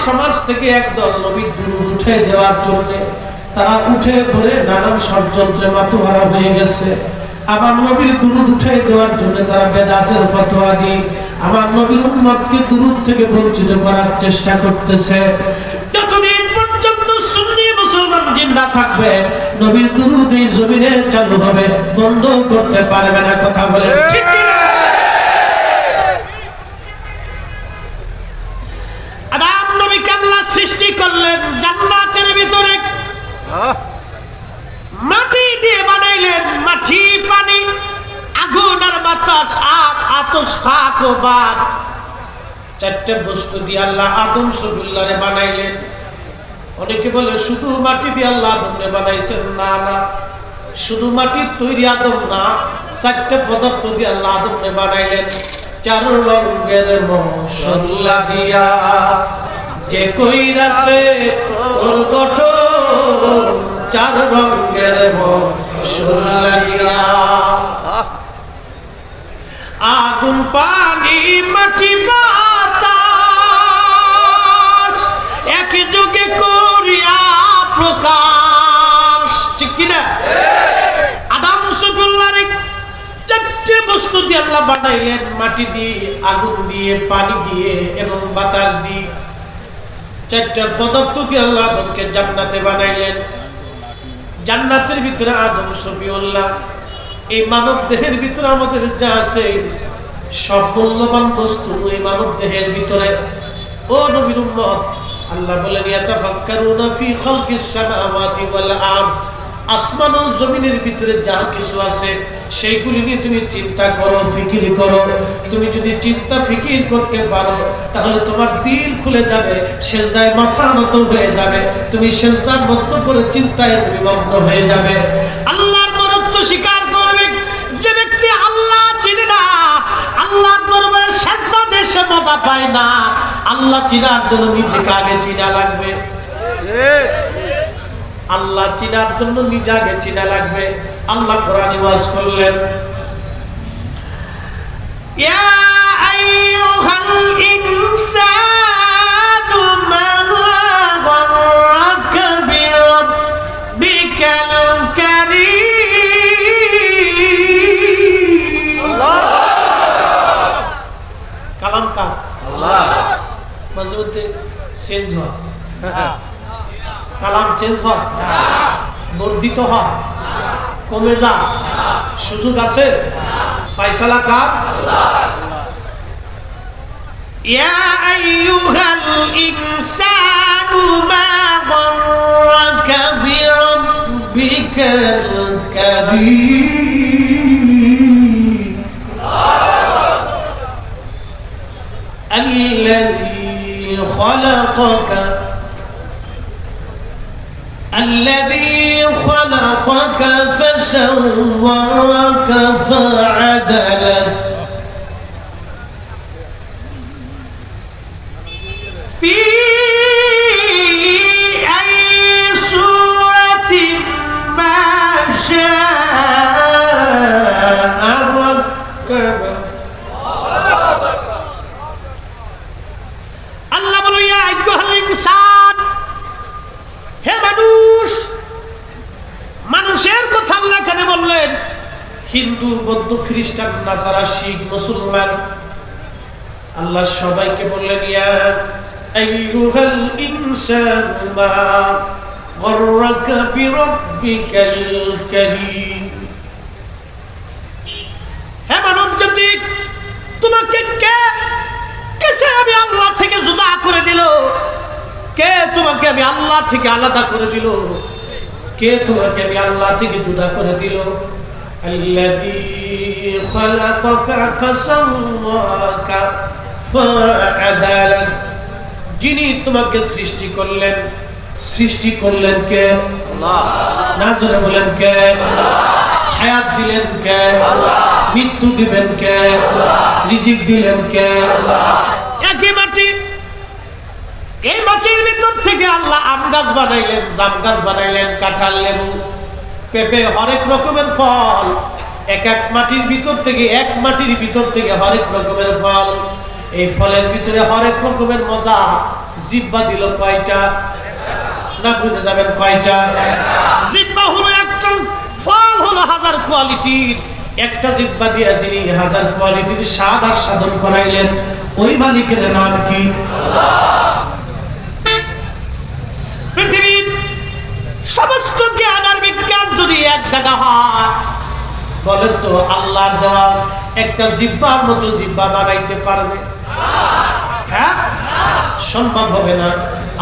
সমাজ থেকে একদল নবীর দুরূদ উঠে দেওয়ার জন্য তারা উঠে পড়ে নানান ষড়যন্ত্রে মাতোয়ারা হয়ে গেছে। আমার নবীর দুরূদ উঠে দেওয়ার জন্য তারা বেদাতের ফতোয়া দিয়ে আমার নবীর উম্মতকে দুরূদ থেকে বঞ্চিত করার চেষ্টা করতেছে। যতদিন পর্যন্ত সুন্নি মুসলমান জিন্দা থাকবে নবীর দুরূদ এই জমিনে চালু হবে, বন্ধ করতে পারবে না। কথা বলেন ঠিক কি না? আদম নবীকে আল্লাহ সৃষ্টি করলেন জান্নাতের ভিতরে, মাটি দিয়ে বানাইলেন। মাটি, পানি, আগুন আর বাতাস আর আতশ খাক ও বাদ, চারটে বস্তু দিয়ে আল্লাহ আদম সফিউল্লাহরে বানাইলেন। অনেকে বলে শুধু মাটি দিয়ে আল্লাহ আদমরে বানাইছেন। না না, শুধু মাটির তৈরি আদম না, চারটে পদার্থ দিয়ে আল্লাহ আদমরে বানাইলেন। চার রঙের মশলা দিয়া যে কইরাছে তোর গঠন, চার রঙের মশলা দিয়া। আগুন, পানি, মাটি, বাতাস এক যুগে করিয়া প্রকাশ। ঠিক কিনা? আদম সফিউল্লাহর চারটে বস্তু দিয়ে আল্লাহ বানাইলেন, মাটি দিয়ে, আগুন দিয়ে, পানি দিয়ে এবং বাতাস দিয়ে। চারটা পদার্থ দিয়ে আল্লাহ আদমকে জান্নাতে বানাইলেন। জান্নাতের ভিতরে আদম সফিউল্লাহ। এই মানব দেহের ভিতরে আমাদের যা আছে সব মূল্যবান বস্তু এই মানব দেহের ভিতরে। ও নবীর উম্মত, আল্লাহ বলেন ইয়াতাফাক্কারুনা ফি খালকিস সামাওয়াতি ওয়াল আরদ, আসমান ও জমিনের ভিতরে যা কিছু আছে সেইগুলি নিয়ে তুমি চিন্তা করো, ফিকির করো। তুমি যদি চিন্তা ফিকির করতে পারো তাহলে তোমার দিল খুলে যাবে, সেজদায় মাথা নত হয়ে যাবে। তুমি সেজদার মধ্যে পড়ে চিন্তায় তুমি মগ্ন হয়ে যাবে। আল্লাহর মহত্ব স্বীকার করবে যে ব্যক্তি আল্লাহ চিনে না, আল্লাহর দরবারে সেজদা দেশে মজা পায় না। আল্লাহ চিনার জন্য নিজেকে আগে চিনা লাগবে। আল্লাহ চিনার জন্য নিজে আগে চিনা লাগবে। আল্লাহ কোরআনে ওয়াজ করলেন, ইয়া আইয়ুহাল ইনসানু মা গররাকা বিরাব্বিকাল কারীম। কালাম কার? আল্লাহ। মাঝে মধ্যে চেঞ্জ হয়, কালাম চেঞ্জ হয়, বর্ধিত হয়, কমে যায়, সুযোগ আছে। ফায়সালা কার? ইয়া আইয়ুহাল ইনসানু মা গররাকা বিরাব্বিকাল কারীম الذي خلقك فسواك فعدلك في أي صورة ما شاء ركبك। আল্লাহ বলো ইয়া আইয়ুহাল ইনসান, হে মানুষ। মানুষের কথা আল্লাহ কেন বললেন? হিন্দু, বৌদ্ধ, খ্রিস্টান, নাসারা, শিখ, মুসলমান, আল্লাহ সবাইকে বললেন ইয়া আইয়ুহাল ইনসানু মা গররাকা বিরাব্বিকাল কারীম। হে মানব জাতি, তোমাকে কেসে আমি আল্লাহ থেকে জুদা করে দিল? কে তোমাকে আমি আল্লাহ থেকে আলাদা করে দিল? কে তোমাকে আমি আল্লাহ থেকে জুদা করে দিল? আল্লাযী খালাকাকা ফাসাওয়াকা ফাআদালাক, যিনি তোমাকে সৃষ্টি করলেন কে? আল্লাহ। না জোরে বলেন কে? আল্লাহ। হায়াত দিলেন কে? আল্লাহ। মৃত্যু দিবেন কে? আল্লাহ। রিজিক দিলেন কে? আল্লাহ। একই মাটি, এই মাটির ভিতর থেকে আল্লাহ আম গাছ বানাইলেন, জাম গাছ বানাইলেন, কাঁঠাল, লেবু, পেঁপে, হরেক রকমের ফল। এক মাটির ভিতর থেকে হরেক রকমের ফল। এই ফলের ভিতরে হরেক রকমের মজা, জিহ্বা দিল কয়টা? না বুঝে যাবেন কয়টা? জিহ্বা হলো একটা ফল, হলো হাজার কোয়ালিটির। একটা জিহ্বা দিয়ে যিনি হাজার কোয়ালিটির স্বাদ আস্বাদন করাইলেন, ওই মালিকের নাম কি? পৃথিবীর সমস্ত জ্ঞান আর বিজ্ঞান যদি এক জায়গা হয়, বলেন তো আল্লাহর দেওয়া একটা জিহ্বার মতো জিহ্বা বানাইতে পারবে? হ্যাঁ, সম্ভব হবে না।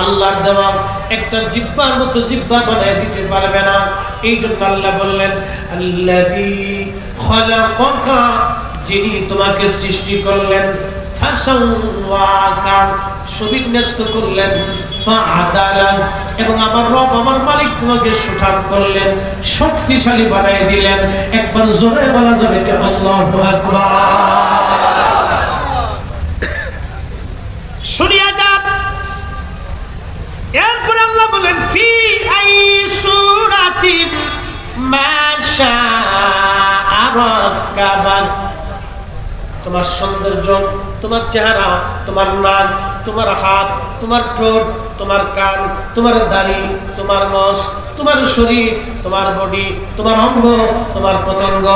আল্লাহর দেওয়া একটা জিহ্বার মতো জিহ্বা বানাই দিতে পারবে না। এই জন্য আল্লাহ বললেন, আল্লাযী খালাকাকা, যিনি তোমাকে সৃষ্টি করলেন, ফাসাওয়াকা, সুবিন্যস্ত করলেন, ফাআদালা, এবং আমার রব আমার মালিক তোমাকে সুঠাম করলেন, শক্তিশালী বানাই দিলেন। একবার জোরে বলা যাবে কি আল্লাহু আকবার? শুনিয়া যান। এরপর আল্লাহ বলেন, ফি আই সূরাতিন মা শাআ রাক্কাবাক, তোমার সৌন্দর্য, তোমার চেহারা, তোমার নাক, তোমার হাত, তোমার ঠোঁট, তোমার কান, তোমার দাড়ি, তোমার নস, তোমার শরীর, তোমার বডি, তোমার অঙ্গ, তোমার পতঙ্গ,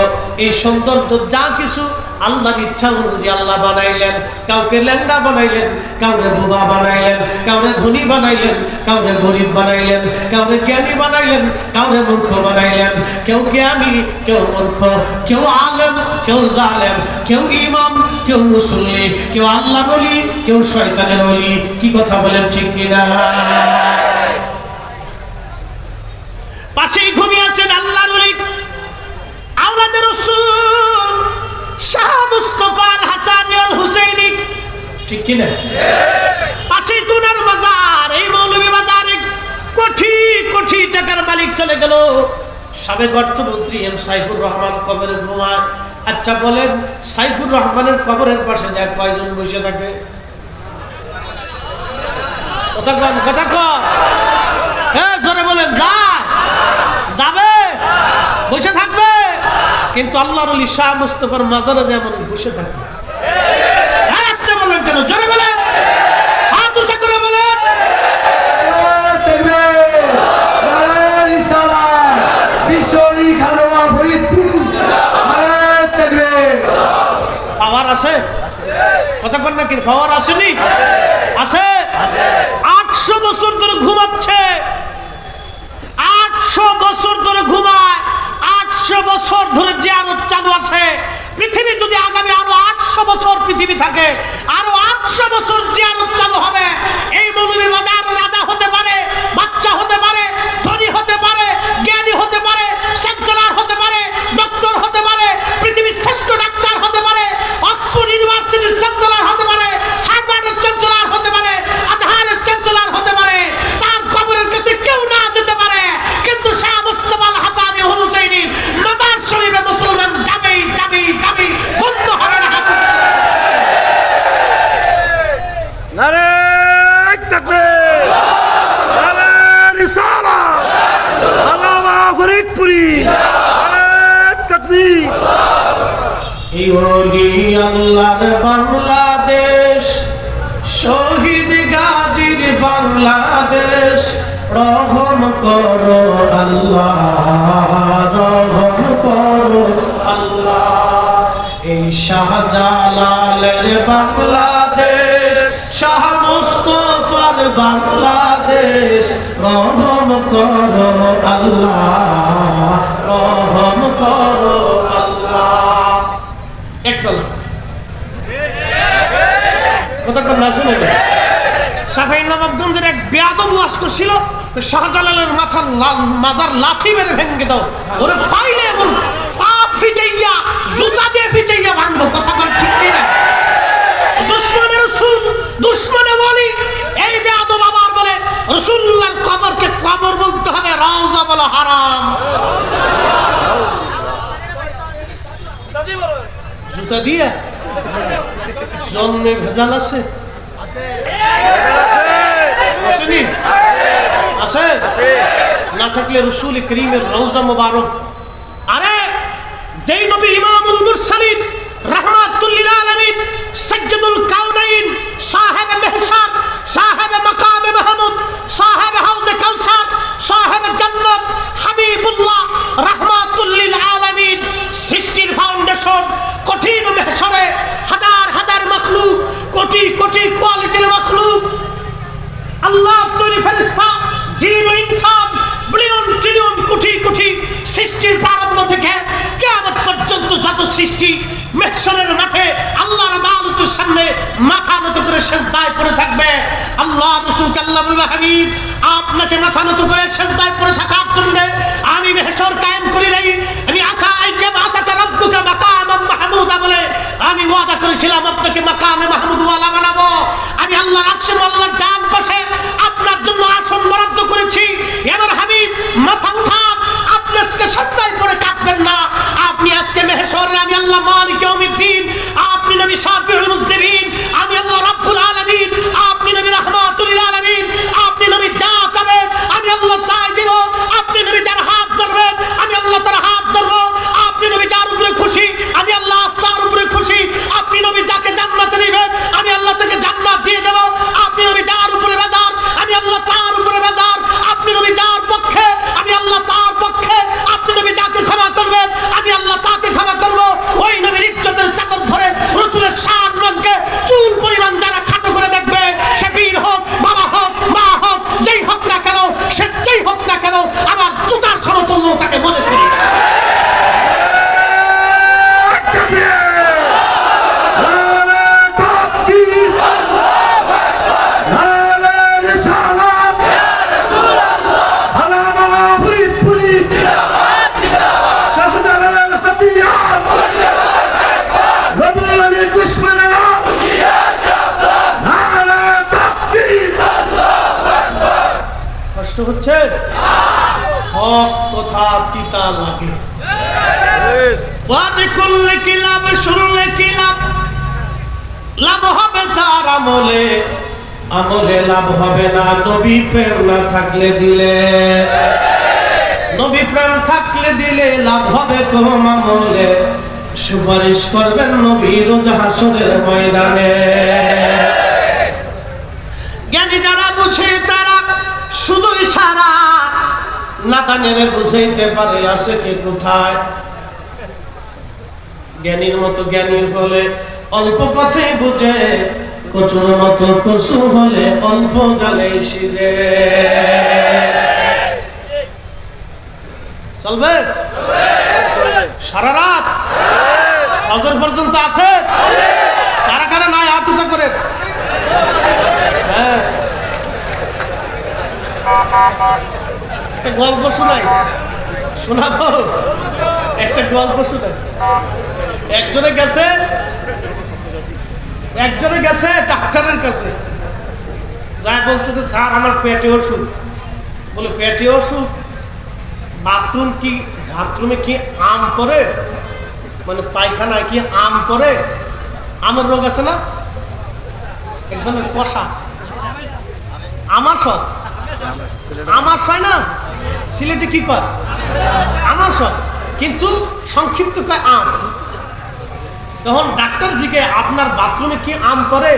এই সৌন্দর্য যা কিছু আল্লাহর ইচ্ছা অনুযায়ী আল্লাহ বানাইলেন। কাউকে ল্যাংড়া বানাইলেন, কাউকে বোবা বানাইলেন, কাউকে ধনী বানাইলেন, কাউকে গরিব বানাইলেন, কাউকে জ্ঞানী বানাইলেন, কাউকে মূর্খ বানাইলেন। কেউ জ্ঞানী, কেউ মূর্খ, কেউ আলেম, কেউ জালেম, কেউ ইমাম, কেউ মুসল্লি, কেউ আল্লাহর ওলি, কেউ শয়তানের ওলি। কি কথা বলেন, ঠিক কিনা? পাশেই ঘুমিয়ে আছেন আল্লাহর ওলি, আওলাদের রাসূল শাহ মুস্তাফা আল হাসানী আল হুসাইনি, ঠিক কিনা? পাশেই তুনার বাজার, এই মৌলভী বাজারে কোটি কোটি টাকার মালিক চলে গেল, সাবেক অর্থমন্ত্রী এম সাইফুর রহমান কবরে ঘুমায়। আচ্ছা বলেন, সাইফুর রহমানের কবরের পাশে যায় কয়জন বসে থাকে? কথা কম, কথা কম, হ্যাঁ জোরে বলেন। যাবে, বসে থাকবে, কিন্তু আল্লাহর ওলি শাহ মুস্তাফার মাজারে যেমন বসে থাকে। আসতে বলেন কেন? জোরে বলেন, হাত উঁচা করে বলেন। পাওয়ার আছে? কথা কন নাকি? পাওয়ার আসেনি? আছে। 800 বছর ধরে ঘুমাচ্ছে, 800 বছর ধরে ঘুমায়, 800 বছর ধরে জিয়ারত চালু আছে। পৃথিবী যদি আগামী আরো 800 বছর পৃথিবী থাকে, আরো 800 বছর জিয়ারত চালু হবে। এই মৌলভী বাজার রাজা হতে পারে, বাচ্চা হতে পারে, ধনী হতে পারে, জ্ঞানী হতে পারে, চ্যান্সেলর হতে পারে, ডক্টর হতে পারে, পৃথিবীর শ্রেষ্ঠ ডাক্তার হতে পারে, অক্সফোর্ড ইউনিভার্সিটির চ্যান্সেলর হতে পারে, হার্ভার্ডের চ্যান্সেলর হতে পারে, আজহারের চ্যান্সেলর হতে পারে। তার কবরের কাছে কেউ না যেতে পারে, কিন্তু শাহ মুস্তাফা আল হাসানী আল হুসাইনি মাজার শরীফে মুসলমান যাবেই যাবেই যাবেই, বন্ধ হবে না। নারে তাকবীর, নারে রিসালাত, আল্লাহু ফরিদপুরি, নারে তাকবীর। এই ওলি আল্লাহর বাংলাদেশ, শহীদ গাজীর বাংলাদেশ, রহম করো আল্লাহ, রহম করো আল্লাহ। এই শাহজালালের বাংলাদেশ, শাহ মুস্তাফার বাংলাদেশ, রহম করো আল্লাহ, রহম করো আল্লাহ। একদল আছে, কথা কম না, শুনে সাফাই নবাবগঞ্জের এক বেয়াদব ওয়াজ করছিল, শাহজালালের মাজার লাথি মেরে ভেঙে দাও, ওরে ফাইলে ওর পা ফিটাইয়া জুতা দিয়ে ফিটাইয়া ভাঙবো। কথা বল, ঠিক না? দুশমনের রাসূল, দুশমনে ওলি, এই বেয়াদব আবার বলে রাসূলুল্লাহর কবরকে কবর বলতে হবে, রওজা বলা হারাম। জুতা দিয়ে জন্মে ভেজাল আছে? আছে না? থাকলে রাসূল করিমের রওজা মুবারক। আরে যেই নবী ইমামুল মুরসালিন, রাহমাতুল লিল আলামিন, সাইয়্যিদুল কাউনাইন, সাহেব মেহসান, সাহেব মাথা নত করে সিজদায় পড়ে থাকবে। আল্লাহ রাসূলকে আল্লাহ বলবে, হাবিব আপনাকে মাথা নত করে সিজদায় পড়ে থাকার জন্য আমি মেহশর কায়েম করি নাই। আমি আশা আইকে বাতাকা রব্বুকা মাকামান মাহমুদা বলে আমি ওয়াদা করেছিলাম আপনাকে মাকামে মাহমুদ ওয়ালা বানাবো। আমি আল্লাহর আরশে আল্লাহর ডান পাশে আপনার জন্য আসন বরাদ্দ করেছি। এবার হাবিব মাথা উঠান, আপনি আজকে সিজদায় পড়ে কাঁদবেন না। আপনি আজকে মেহশরে আমি আল্লাহ মালিক ইয়াউমিদ্দিন, আপনি নবী শাফিউল মুজনিবিন, আমি আল্লাহ রাব্বুল আলামিন, আপনি নবী রাহমাতুল লিল আলামিন, আপনি নবী যা চাবেন আমি আল্লাহ তাই দেব। আপনি নবী যার হাত ধরবেন আমি আল্লাহ তার হাত ধরবো। আপনি নবী যার উপরে খুশি আমি আল্লাহ তার উপরে খুশি। আপনি নবী যাকে জান্নাতে নেবেন আমি আল্লাহ তাকে জান্নাত দিয়ে দেব। আপনি নবী যার উপরে বেজার আমি আল্লাহ তার উপরে বেজার। আপনি নবী যার পক্ষে আমি আল্লাহ তার পক্ষে। আপনি নবী যাকে ক্ষমা করবেন আমি আল্লাহ তাকে ক্ষমা করব। ওই নবীর ইজ্জতের চাদর ধরে রাসূলের সম্মানকে চুল পরিমাণ যারা খাটো করে দেখবে, সে বীর হোক, বাবা হোক, মা হোক, যেই হোক না কেন, সে যেই হোক না কেন, আমার জুতার সমতুল্য তাকে মনে করি। কষ্ট হচ্ছে, হক কথা তিতা লাগে। ওয়াজ করলে কি লাভ, শুনলে কি লাভ, লাভ হবে তার আমলে, আমলে লাভ হবে না নবী প্রেম না থাকলে দিলে। নবী প্রেম থাকলে দিলে লাভ হবে কম আমলে, সুপারিশ করবেন নবী রোজ হাসরের ময়দানে। জ্ঞানী যারা বুঝে তারা শুধু ইশারা, নাদানের বুঝাইতে পারে আসে কে কোথায়। জ্ঞানীর মতো জ্ঞানী হলে অল্প কথাই বুঝে, কচুর মতো কচু হলে অল্প জানে সিজে। চলবে সারা রাত ফজর পর্যন্ত আছে? কারা কারা নাই হাত উঁচা করে? হ্যাঁ, একটা গল্প শোনাই, শোনাবো একটা গল্প শোনাই। একজনে গেছে ডাক্তারের কাছে, যাই বলতেছে স্যার আমার পেটে অসুখ। বলে পেটে অসুখ, বাথরুমে কি আম পরে, মানে পায়খানায় কি আম পরে? আমের রোগ আছে না, একজনের কষা আমার সব না, সিলেটে কি কর আমার সব, কিন্তু সংক্ষিপ্ত কয় আম। তখন ডাক্তার জিকে আপনার বাথরুমে কি আম করে?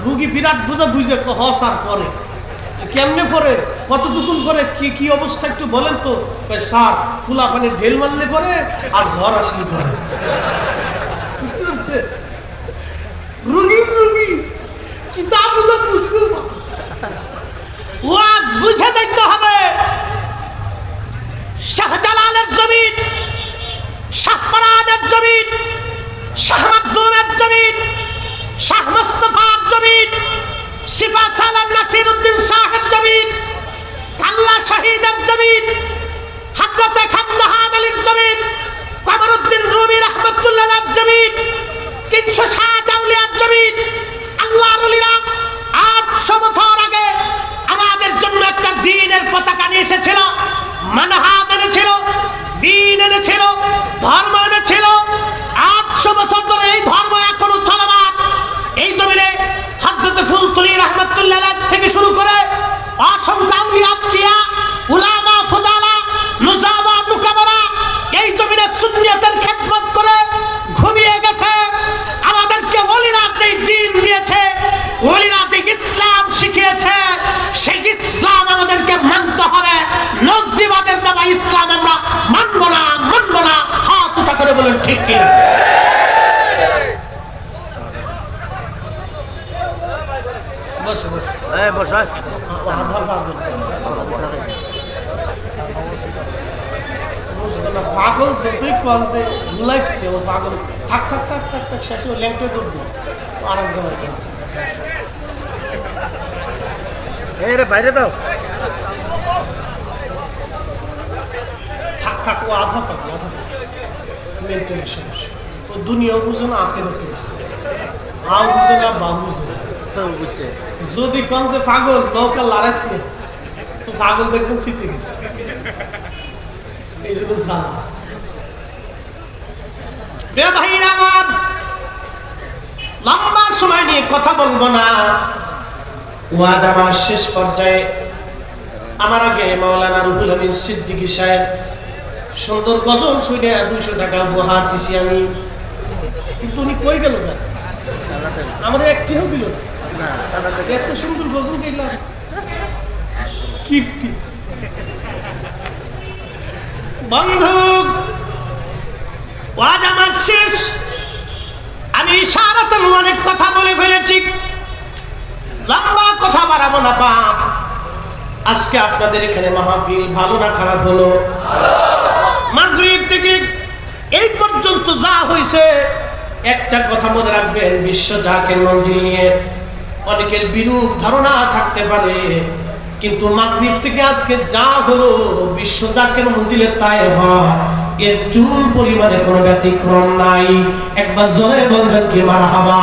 রুগী বিরাট বুঝে হসার পরে কেমনে পরে, কতটুকুন পরে, কি অবস্থা একটু বলেন তো। স্যার ফুলা পানি ঢেল মারলে পরে আর ঝড় আসলে পরে। বুঝতে পারছে? রুগী কি তা বুঝছে না। ওয়াজ বুঝে দেখতে হবে। শাহজালালের জমিন, শাহপরানের জমিন, শাহ মাকদুমের জমিন, শাহ মুস্তাফার জমিন, সিফাত সালাম নাসিরউদ্দিন শাহের জমিন, কাল্লা শহীদের জমিন, হযরতে খানজাহান আলীর জমিন, কমরউদ্দিন রুমি রাহমাতুল্লাহর জমিন, 360 আউলিয়ার জমিন। আল্লাহর ওলিরা 800 বছর আগে আমাদের জন্য একটা দ্বীনের পতাকা নিয়ে এসেছিল, মানহাজ এনেছিল, দ্বীন এনেছিল, ধর্ম এনেছিল। 800 বছর ধরে এই ধর্ম এখনো চলমান। এই জমিনে হযরতে ফুলতুলি রাহমাতুল্লাহ থেকে শুরু করে অসংখ্য আউলিয়া কিয়া উলামা ফুদালা নুজাবা মুকাবরা এই জমিনে সুন্নিয়তের খেদমত করে ঘুমিয়ে গেছে। আমাদেরকে ওলিরা যে দ্বীন দিয়েছে, ওলিরা যে ইসলাম শিখিয়েছে, সেই ইসলাম আমাদেরকে মানতে হবে। নজদিবাদের নামে ইসলাম আমরা মানব না। হাত উঁচা করে বলেন ঠিক কিনা? বুঝতো না পাগল যতই কলতে ভুলাইছিল ও পাগল থাক থাক থাক থাক থাক শেষে ল্যাংটে করবো আরেকজনের এই রে বাইরে দাও থাক থাক ও আধা পাগল মেন্টালি সমস্যা ও দুনিয়াও বুঝে না আখেরাতে বুঝে আও বুঝে না বা বুঝে না যদি কম যে পাগল নৌকা লড়াইস নে তো পাগল দেখবেন শীতে গেছে এই জন্য জ্বালা প্রিয় ভাইরা আমার লম্বা সময় নিয়ে কথা বলবো না ওয়াজ আমার শেষ পর্যায়ে আমার আগে মাওলানা রুহুল আমিন সিদ্দিকী সাহেব সুন্দর গজল শুনে 200 টাকা উপহার দিছি আমি কিন্তু উনি কই গেল না আমার একটিও দিল না এত সুন্দর গজল গাইলাম কিপটি বন্ধু ওয়াজ আমার শেষ আমি ইশারাতান অনেক কথা বলে ফেলেছি লম্বা কথা বাড়াবো না বাপ আজকে আপনাদের এখানে মাহফিল ভালো না খারাপ হলো মাগরিব থেকে এই পর্যন্ত যা হয়েছে একটা কথা মনে রাখবেন বিশ্ব জাকের মঞ্জিল নিয়ে অনেকের বিরূপ ধারণা থাকতে পারে কিন্তু মাগরিব থেকে আজকে যা হলো বিশ্ব জাকের মঞ্জিলে তাই হয় এর চুল পরিমাণে কোনো ব্যতিক্রম নাই একবার জোরে বলবেন কি মারহাবা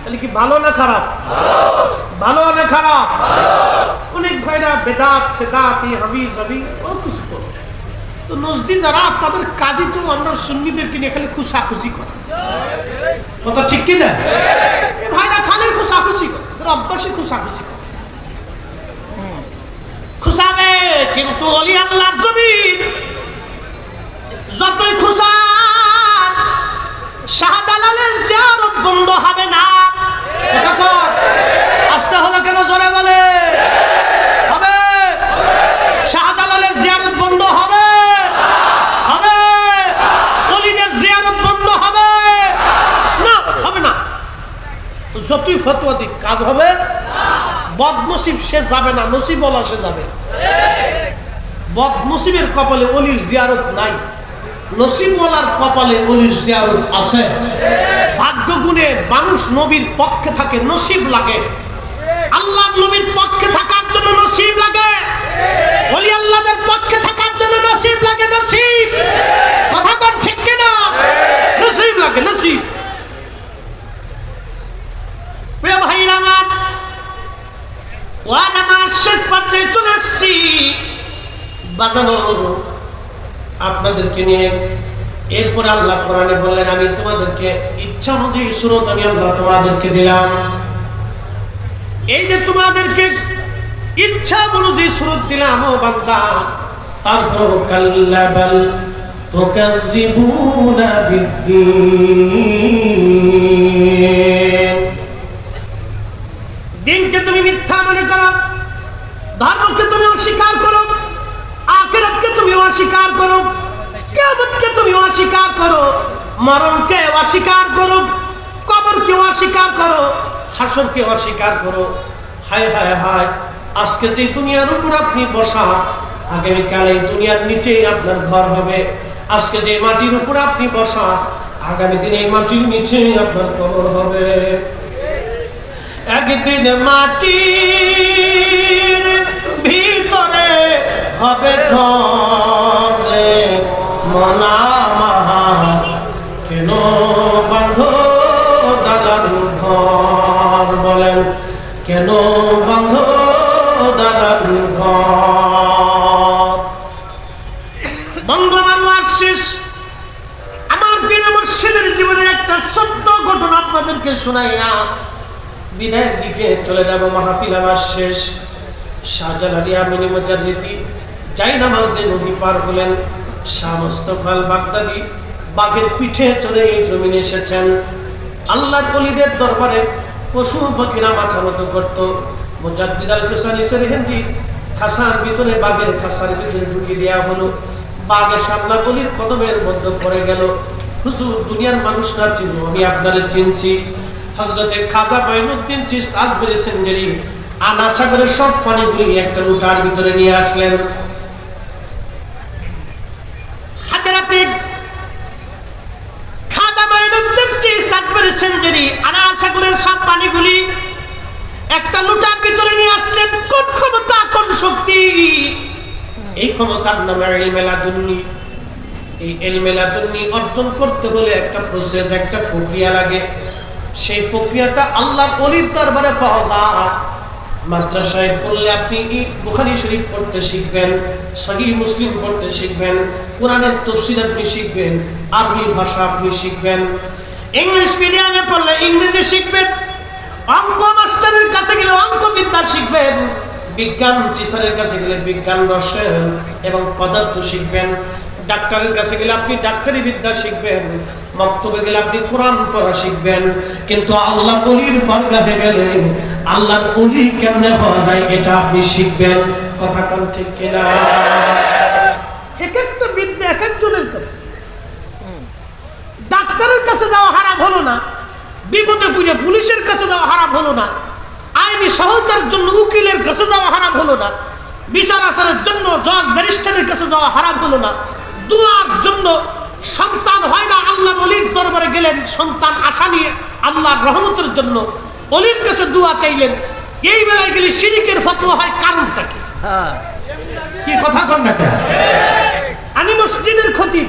তাহলে কি ভালো না খারাপ ভালো না খারাপ অনেক ভাইরা বেদাত সেদাত হাবি জাবি ও কিছু করে তো নজদি যারা তাদের কাজই তো আমরা সুন্নিদেরকে নিয়ে খালি খুশাখুশি করে কথা ঠিক কি না এই ভাইরা খালি খুশাখুশি করে তাদের অভ্যাসে খুশাখুশি করে খুশাবে কিন্তু ওলি আল্লাহর জমিন যতই খুশান শাহজালালের জিয়ারত বন্ধ হবে না কথা কর আসতে হলো কেন জোরে বলে হবে শাহজালালের জিয়ারত বন্ধ হবে হবে ওলিদের জিয়ারত বন্ধ হবে না হবে না যতই ফতোয়া দিক কাজ হবে বদনসিব সে যাবে না নসিবওয়ালা সে যাবে বদনসিবের কপালে ওলির জিয়ারত নাই নসিবওয়ালার কপালে ওলির জিয়ারত আছে ভাগ্য গুণে মানুষ নবীর পক্ষে থাকে নসিব লাগে আল্লাহ নবীর পক্ষে থাকার জন্য নসিব লাগে ওলি আল্লাহদের পক্ষে থাকার জন্য নসিব লাগে নসিব কথা বল ঠিক কি না নসিব লাগে নসিব প্রিয় ভাইরা আমার ওয়াজ আমার শেষ পর্যায়ে চলে আসছি বাজানো আপনাদেরকে নিয়ে এরপরে আল্লাহ কোরআনে বললেন আমি তোমাদেরকে ইচ্ছা অনুযায়ী সূরা আমি আল্লাহ তোমাদেরকে দিলাম এই যে তোমাদেরকে ইচ্ছা অনুযায়ী সূরা দিলাম ও বান্দা তারপর কাল্লা বাল তুকাযযিবুনা বিদ্দীন দিনকে তুমি মিথ্যা মনে করো ধর্মকে তুমি অস্বীকার করো আখিরাতকে তুমি অস্বীকার করো কিয়ামতকে তুমি অস্বীকার করো মরণকে অস্বীকার করো কবরকে অস্বীকার করো হাসরকে অস্বীকার করো হায় হায় হায় আজকে যে দুনিয়ার উপর আপনি বসা আগামীকাল এই দুনিয়ার নিচেই আপনার ঘর হবে আজকে যে মাটির উপর আপনি বসা আগামী দিন এই মাটির নিচেই আপনার কবর হবে একদিন মাটির ভিতরে হবে ঘরে মনা মাহা কেন বাঁধো দাদার ঘর বলেন কেন বাঁধো দাদার ঘর বন্ধু আমার ওয়াজ শেষ আমার পীর মুর্শিদের জীবনের একটা সত্য ঘটনা আপনাদেরকে শোনাইয়া বিদায়ের দিকে চলে যাব মাহফিল আমার শেষ শাহজালাল আমিনী মুজাদ্দিদি যাই নামাজ দিয়ে নদী পার হলেন শাহ মুস্তাফা আল বাগদাদি বাঘের পিঠে চড়ে এই জমিনে এসেছেন আল্লাহর ওলিদের দরবারে পশু পাখিরা মাথা মতো করত মুজাদ্দিদ আল ফিসানি সেরহিন্দি খাসার ভিতরে বাঘের খাসার ভিতরে ঢুকিয়ে দেওয়া হলো বাঘের সামনা গলির কদমের মধ্যে পড়ে গেল হুজুর দুনিয়ার মানুষ না চিনল আমি আপনাদের চিনছি হযরতে খাজা মাইনুদ্দিন চিশতি আজমিরি সিঞ্জারি আনা সাগরের সব পানিগুলি একটা লুটার ভিতরে নিয়ে আসলেন একটা লুটার ভিতরে নিয়ে আসলেন। কোন ক্ষমতা, কোন শক্তি? এই ক্ষমতার নাম ইলমে লাদুন্নি। এই ইলমে লাদুন্নি অর্জন করতে হলে একটা প্রসেস, একটা প্রক্রিয়া লাগে। সেই প্রক্রিয়াটা আল্লাহর ওলির দরবারে পাওয়া যায়। মাদ্রাসায় পড়লে আপনি বুখারী শরীফ পড়তে শিখবেন, সহিহ মুসলিম পড়তে শিখবেন, কোরআনের তাফসীর আপনি শিখবেন, আরবি ভাষা আপনি শিখবেন। ইংলিশ মিডিয়ামে পড়লে ইংরেজি শিখবেন, অঙ্ক মাস্টারের কাছে গেলে অঙ্ক বিদ্যা শিখবেন, বিজ্ঞান টিচারের কাছে গেলে বিজ্ঞান রসায়ন এবং পদার্থ শিখবেন, ডাক্তারের কাছে গেলে আপনি ডাক্তারি বিদ্যা শিখবেন, মক্তবে গেলে আপনি কোরআন পড়া শিখবেন। কিন্তু আল্লাহ ওলির বারগাহে গেলে আল্লাহর ওলি কেমনে হওয়া যায় এটা আপনি শিখবেন। কথা কোন ঠিক কিনা? এক একটা বিদ্যা এক একজনের কাছে। ডাক্তারের কাছে যাওয়া হারাম হলো না, বিপদে পড়ে পুলিশের কাছে যাওয়া হারাম হলো না, আইনি সহায়তার জন্য উকিলের কাছে যাওয়া হারাম হলো না, বিচার আচারের জন্য জজ ব্যারিস্টারের কাছে যাওয়া হারাম হলো না, দুয়ার জন্য সন্তান হয় না, আল্লাহর ওলির দরবারে গেলেন সন্তান আশা নিয়ে আল্লাহর রহমতের জন্য, ওলির কাছে দোয়া চাইলেন, এই বেলায় গেলে শিরকের ফতোয়া হয়। কারণটা কি? কি কথা কন না? আমি মসজিদের খতিব,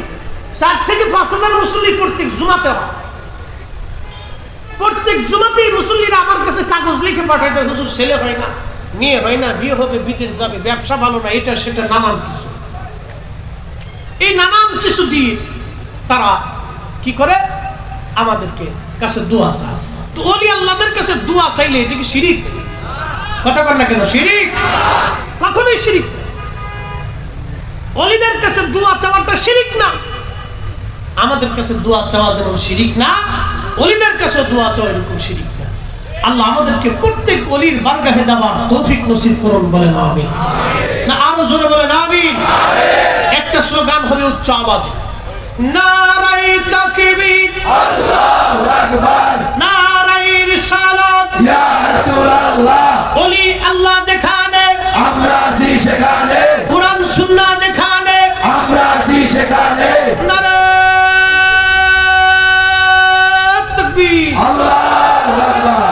4 থেকে 5,000 মুসল্লি প্রত্যেক জুমাতে হয়। প্রত্যেক জুমাতেই মুসল্লিরা আমার কাছে কাগজ লিখে পাঠায় দেয়, হুজুর ছেলে হয় না, মেয়ে হয় না, বিয়ে হবে, বিদেশ যাবে, ব্যবসা ভালো না, এটা সেটা নানান কিছু। এই নানান কিছু দিয়ে তারা কি করে? আমাদেরকে কাছে দোয়া চায়। তো ওলি আল্লাহদের কাছে দোয়া চাইলে এটা কি শিরিক? কথা বল না কেন? শিরিক কখনোই শিরিক। ওলিদের কাছে দোয়া চাওয়াটা শিরিক না। আমাদের কাছে দোয়া চাওয়া যেমন শিরিক না, ওলিদের কাছে দোয়া চাওয়া এরকম শিরিক না। আল্লাহ আমাদেরকে প্রত্যেক ওলির বারগাহে যাওয়ার তৌফিক নসিব করুন। বলেন আমিন। না আরো জোরে বলেন আমিন। একটা স্লোগান হবে উচ্চ আওয়াজে, নারায়ে তাকবীর, আল্লাহু আকবার,